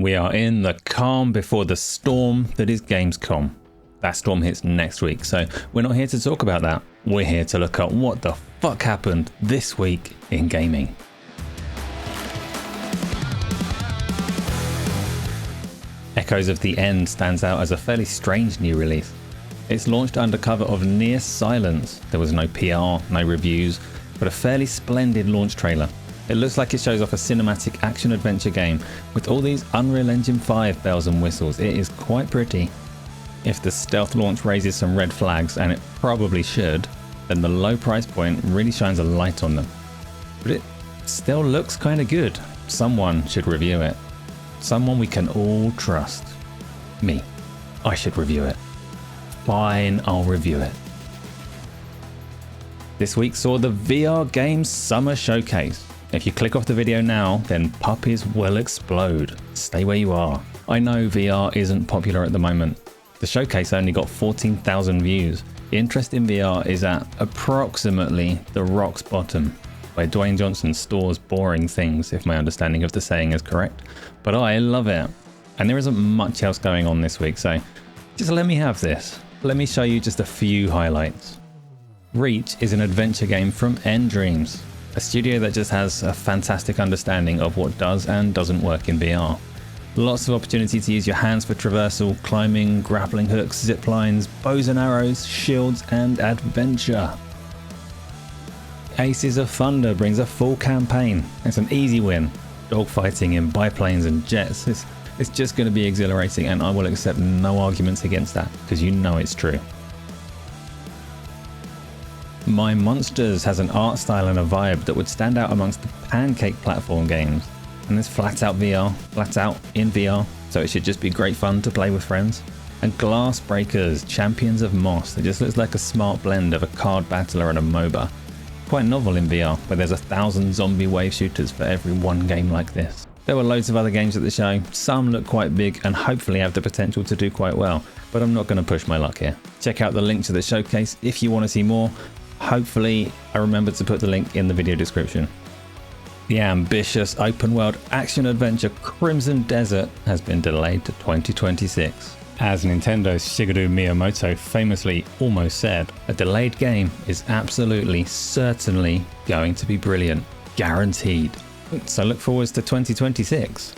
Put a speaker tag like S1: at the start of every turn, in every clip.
S1: We are in the calm before the storm that is Gamescom. That storm hits next week, so we're not here to talk about that. We're here to look at what the fuck happened this week in gaming. Echoes of the End stands out as a fairly strange new release. It's launched under cover of near silence. There was no PR, no reviews, but a fairly splendid launch trailer. It looks like it shows off a cinematic action-adventure game with all these Unreal Engine 5 bells and whistles. It is quite pretty. If the stealth launch raises some red flags, and it probably should, then the low price point really shines a light on them. But it still looks kind of good. Someone should review it. Someone we can all trust. Me. I should review it. Fine, I'll review it. This week saw the VR Games Summer Showcase. If you click off the video now, then puppies will explode. Stay where you are. I know VR isn't popular at the moment. The showcase only got 14,000 views. Interest in VR is at approximately the rock's bottom, where Dwayne Johnson stores boring things, if my understanding of the saying is correct. But I love it. And there isn't much else going on this week, so just let me have this. Let me show you just a few highlights. Reach is an adventure game from Dreams, a studio that just has a fantastic understanding of what does and doesn't work in VR. Lots of opportunity to use your hands for traversal, climbing, grappling hooks, zip lines, bows and arrows, shields, and adventure. Aces of Thunder brings a full campaign. It's an easy win. Dogfighting in biplanes and jets. It's just going to be exhilarating, and I will accept no arguments against that, because you know it's true. My Monsters has an art style and a vibe that would stand out amongst the pancake platform games. And it's flat out in VR, so it should just be great fun to play with friends. And Glass Breakers, Champions of Moss. It just looks like a smart blend of a card battler and a MOBA. Quite novel in VR, where there's 1,000 zombie wave shooters for every one game like this. There were loads of other games at the show. Some look quite big and hopefully have the potential to do quite well, but I'm not going to push my luck here. Check out the link to the showcase if you want to see more. Hopefully I remembered to put the link in the video description. The ambitious open world action adventure Crimson Desert has been delayed to 2026. As Nintendo's Shigeru Miyamoto famously almost said, a delayed game is absolutely, certainly going to be brilliant. Guaranteed. So look forwards to 2026.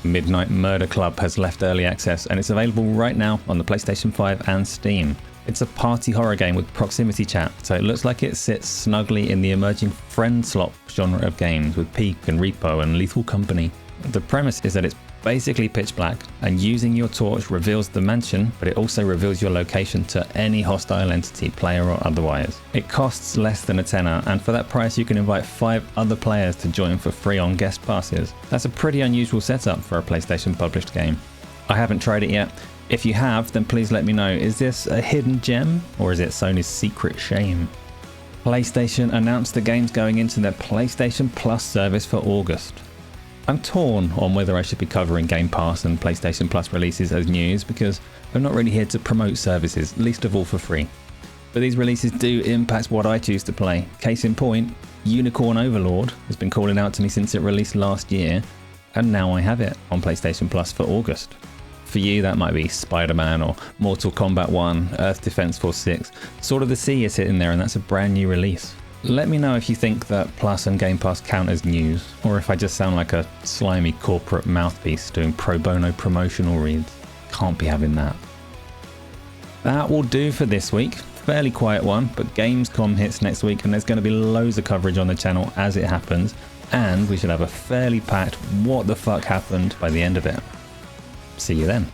S1: Midnight Murder Club has left early access and it's available right now on the PlayStation 5 and Steam. It's a party horror game with proximity chat, so it looks like it sits snugly in the emerging friend slot genre of games with Peek and Repo and Lethal Company. The premise is that it's basically pitch black, and using your torch reveals the mansion, but it also reveals your location to any hostile entity, player or otherwise. It costs less than a tenner, and for that price you can invite 5 other players to join for free on guest passes. That's a pretty unusual setup for a PlayStation published game. I haven't tried it yet. If you have, then please let me know. Is this a hidden gem, or is it Sony's secret shame? PlayStation announced the games going into their PlayStation Plus service for August. I'm torn on whether I should be covering Game Pass and PlayStation Plus releases as news, because I'm not really here to promote services, least of all for free. But these releases do impact what I choose to play. Case in point, Unicorn Overlord has been calling out to me since it released last year, and now I have it on PlayStation Plus for August. For you, that might be Spider-Man or Mortal Kombat 1, Earth Defense Force 6. Sword of the Sea is hitting there, and that's a brand new release. Let me know if you think that Plus and Game Pass count as news, or if I just sound like a slimy corporate mouthpiece doing pro bono promotional reads. Can't be having that. That will do for this week. Fairly quiet one, but Gamescom hits next week and there's going to be loads of coverage on the channel as it happens, and we should have a fairly packed what the fuck happened by the end of it. See you then.